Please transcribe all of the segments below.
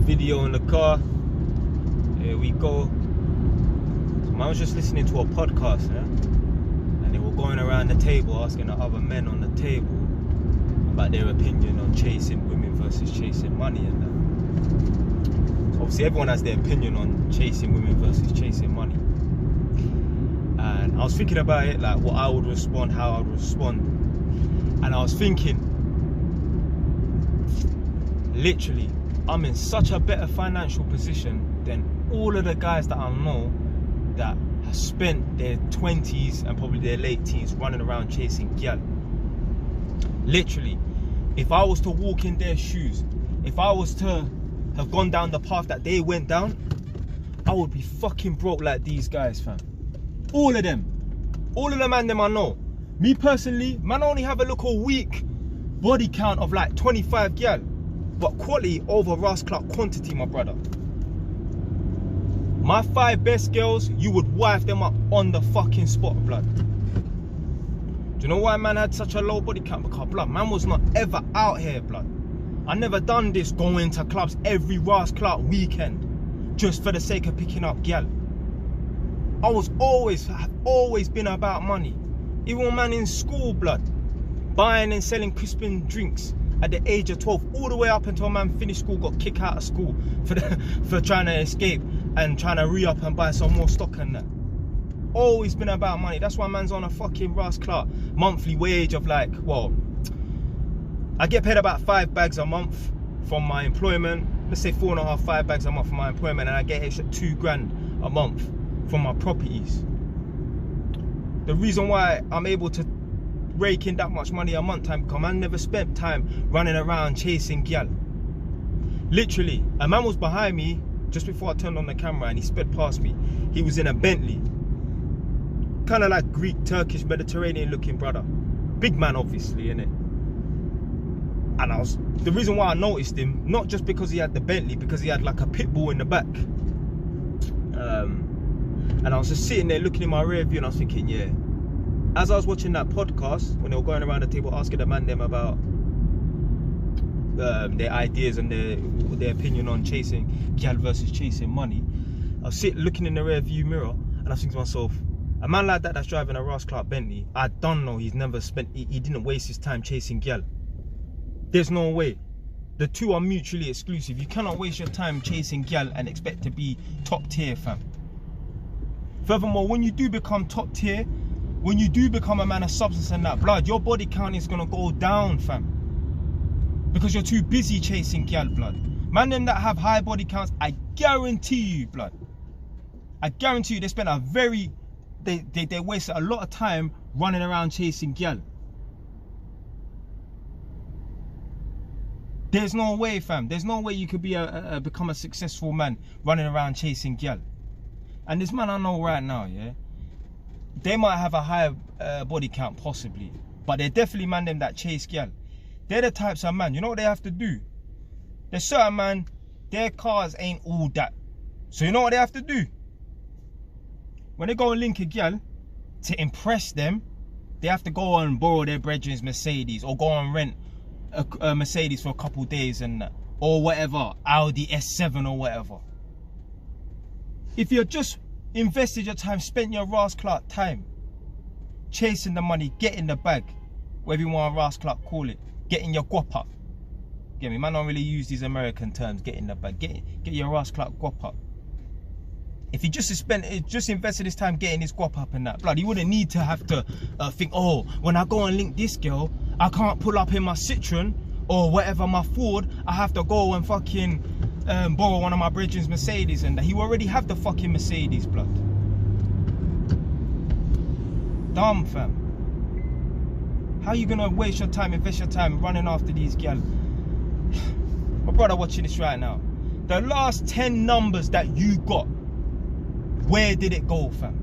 video in the car. Here we go. So I was just listening to a podcast, yeah? And they were going around the table asking the other men on the table about their opinion on chasing women versus chasing money and that. So obviously everyone has their opinion on chasing women versus chasing money. And I was thinking about it, like what I would respond, how I would respond. And I was thinking, literally, I'm in such a better financial position than all of the guys that I know that have spent their 20s and probably their late teens running around chasing gyal. Literally, if I was to walk in their shoes, if I was to have gone down the path that they went down, I would be fucking broke like these guys, fam. All of them. All of the man them I know. Me personally, man, I only have a little weak body count of like 25 gyal. But quality over Ross Clark quantity, my brother. My 5 best girls, you would wife them up on the fucking spot, blood. Do you know why man had such a low body count? Because, blood, man was not ever out here, blood. I never done this going to clubs every Ross Clark weekend just for the sake of picking up gal. I have always been about money. Even when man in school, blood, buying and selling crisping drinks at the age of 12, all the way up until man finished school, got kicked out of school for trying to escape and trying to re-up and buy some more stock and that. Always been about money. That's why man's on a fucking Ross Clark monthly wage of like, well, I get paid about 5 bags a month from my employment. Let's say 4.5, 5 bags a month from my employment, and I get extra 2 grand a month from my properties. The reason why I'm able to rake in that much money a month time, because man never spent time running around chasing gyal. Literally, a man was behind me just before I turned on the camera and he sped past me. He was in a Bentley, kind of like Greek, Turkish, Mediterranean looking brother. Big man obviously, innit? And the reason why I noticed him, not just because he had the Bentley, because he had like a pit bull in the back. And I was just sitting there looking in my rear view and I was thinking, yeah. As I was watching that podcast, when they were going around the table asking the man them about their ideas and their opinion on chasing gyal versus chasing money, I was looking in the rear view mirror and I was thinking to myself, a man like that that's driving a Ross Clark Bentley, I don't know, he didn't waste his time chasing gyal. There's no way. The two are mutually exclusive. You cannot waste your time chasing gyal and expect to be top tier, fam. Furthermore, when you do become top tier, when you do become a man of substance and that, blood, your body count is gonna go down, fam. Because you're too busy chasing gyal, blood. Man them that have high body counts, I guarantee you, blood. I guarantee you they spend they waste a lot of time running around chasing gyal. There's no way, fam. There's no way you could be become a successful man running around chasing gyal. And this man I know right now, yeah, they might have a higher body count possibly, but they're definitely man them that chase gyal. They're the types of man, you know what they have to do? There's certain man, their cars ain't all that. So you know what they have to do? When they go and link a gyal, to impress them, they have to go and borrow their brethren's Mercedes, or go and rent a Mercedes for a couple days and that, or whatever, Audi S7 or whatever. If you're just invested your time, spent your Ross Clark time chasing the money, getting the bag, whatever you want Ross Clark call it, getting your guap up. Get me, man, don't really use these American terms, getting the bag, get your Ross Clark guap up. If he just invested his time getting his guap up and that, blood, he wouldn't need to have to think, oh, when I go and link this girl, I can't pull up in my Citroen or whatever, my Ford, I have to go and fucking borrow one of my brethren's Mercedes and that. He already have the fucking Mercedes, blood. Dumb, fam. How you gonna waste your time, invest your time running after these gyal? My brother watching this right now. The last 10 numbers that you got, where did it go, fam?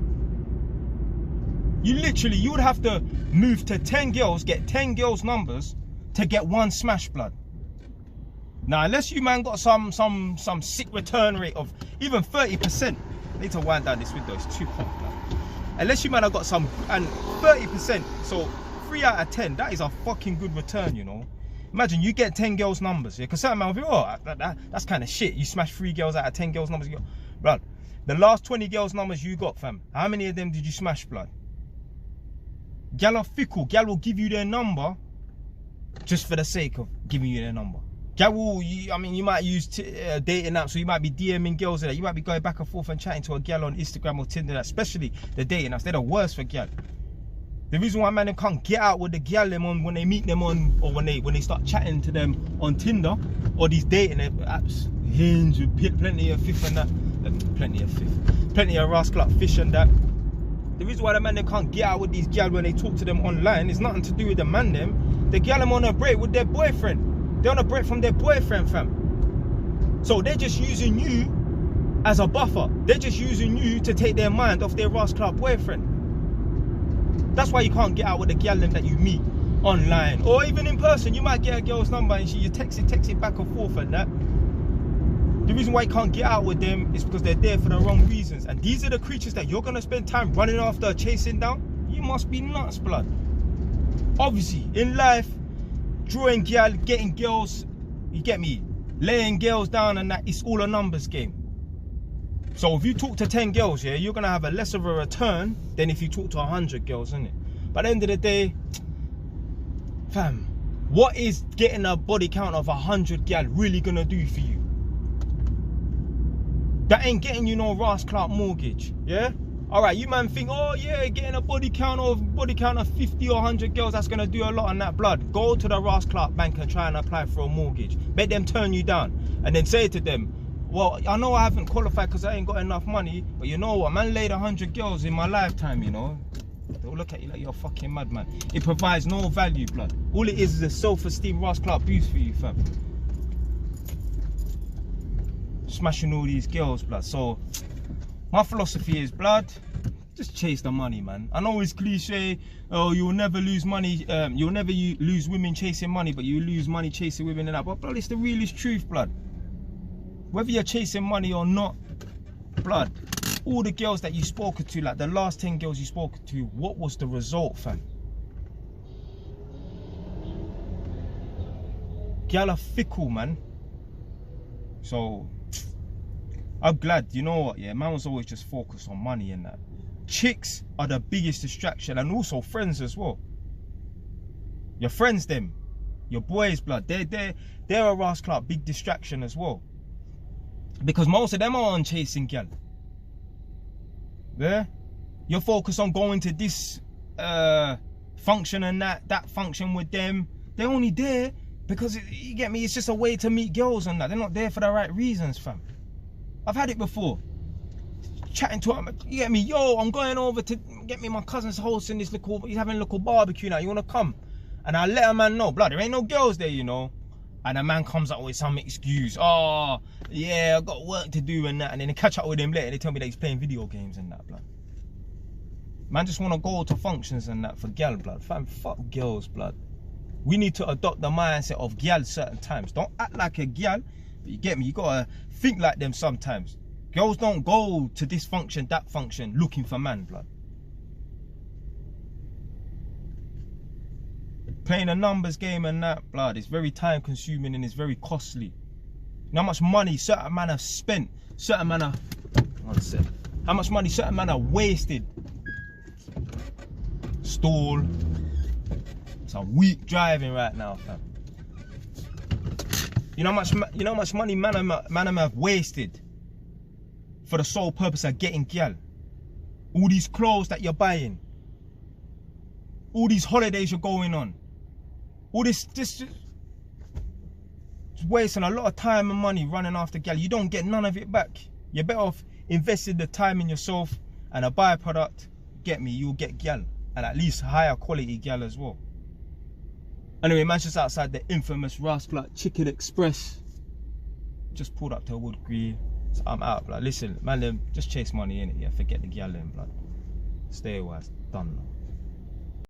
You would have to move to 10 girls, get 10 girls' numbers to get 1 smash, blood. Now, unless you man got some sick return rate of even 30%. I need to wind down this window, it's too hot, blood. Unless you man have got some, and 30%, so 3 out of 10, that is a fucking good return, you know. Imagine you get 10 girls' numbers, yeah? Because certain man will be, oh, that's kind of shit. You smash 3 girls out of 10 girls' numbers. Blood, the last 20 girls' numbers you got, fam, how many of them did you smash, blood? Gal are fickle. Gal will give you their number just for the sake of giving you their number. Gal will, I mean, you might use dating apps, so you might be DMing girls there. You might be going back and forth and chatting to a gal on Instagram or Tinder, especially the dating apps. They're the worst for gal. The reason why man can't get out with the gal them on when they meet them on, or when they start chatting to them on Tinder or these dating apps, Hinge, plenty of fifth and that, plenty of rascal fish and that. The reason why the man they can't get out with these gal when they talk to them online is nothing to do with the man them. The gal them on a break with their boyfriend. They're on a break from their boyfriend, fam. So they're just using you as a buffer. They're just using you to take their mind off their rascal boyfriend. That's why you can't get out with the gal that you meet online or even in person. You might get a girl's number and you text it back and forth and that. The reason why you can't get out with them is because they're there for the wrong reasons. And these are the creatures that you're gonna spend time running after, chasing down. You must be nuts, blood. Obviously, in life, drawing gal, getting girls, you get me, laying girls down and that, it's all a numbers game. So if you talk to 10 girls, yeah, you're gonna have a less of a return than if you talk to 100 girls, isn't it? But at the end of the day, fam, what is getting a body count of 100 gal really gonna do for you? That ain't getting you no Ross Clark mortgage, yeah? Alright, you man think, oh yeah, getting a body count of 50 or 100 girls, that's gonna do a lot on that, blood. Go to the Ross Clark bank and try and apply for a mortgage. Bet them turn you down. And then say to them, well, I know I haven't qualified because I ain't got enough money, but you know what, man laid 100 girls in my lifetime, you know. They'll look at you like you're a fucking madman. It provides no value, blood. All it is a self-esteem Ross Clark boost for you, fam. Smashing all these girls, blood. So my philosophy is, blood, just chase the money, man. I know it's cliche, oh, you'll never lose money, you'll never lose women chasing money, but you lose money chasing women and that. But blood, it's the realest truth, blood. Whether you're chasing money or not, blood, all the girls that you spoke to, like the last 10 girls you spoke to, what was the result, fam? Gal are fickle, man. So I'm glad, you know what, yeah, man was always just focused on money and that. Chicks are the biggest distraction, and also friends as well. Your friends, them, your boys, blood, they're a Ross Clark big distraction as well. Because most of them are on chasing gal. Yeah? You're focused on going to this function and that function with them. They're only there because, you get me, it's just a way to meet girls and that. They're not there for the right reasons, fam. I've had it before. Chatting to him, you get me, yo, I'm going over to get me, my cousin's hosting this little, he's having a little barbecue now, you wanna come? And I let a man know, blood, there ain't no girls there, you know. And a man comes up with some excuse, oh, yeah, I got work to do and that. And then they catch up with him later, they tell me that he's playing video games and that, blood. Man just wanna go to functions and that for gal, blood. Fam, fuck girls, blood. We need to adopt the mindset of gal certain times. Don't act like a gal, but you get me, you gotta think like them sometimes. Girls don't go to this function, that function, looking for man, blood. Playing a numbers game and that, blood, it's very time consuming and it's very costly. You know how much money certain man have spent, certain man have, how much money certain man have wasted. Stall. Some weak driving right now, fam. You know how much money man have wasted for the sole purpose of getting gal. All these clothes that you're buying, all these holidays you're going on, all this just wasting a lot of time and money running after gal. You don't get none of it back. You're better off investing the time in yourself, and a byproduct, get me, you'll get gal, and at least higher quality gal as well. Anyway, man, just outside the infamous Ross Clark Chicken Express. Just pulled up to Wood Green. So I'm out, blood. Listen, man, just chase money in it, yeah. Forget the gal, blood. Stay away, it's done now.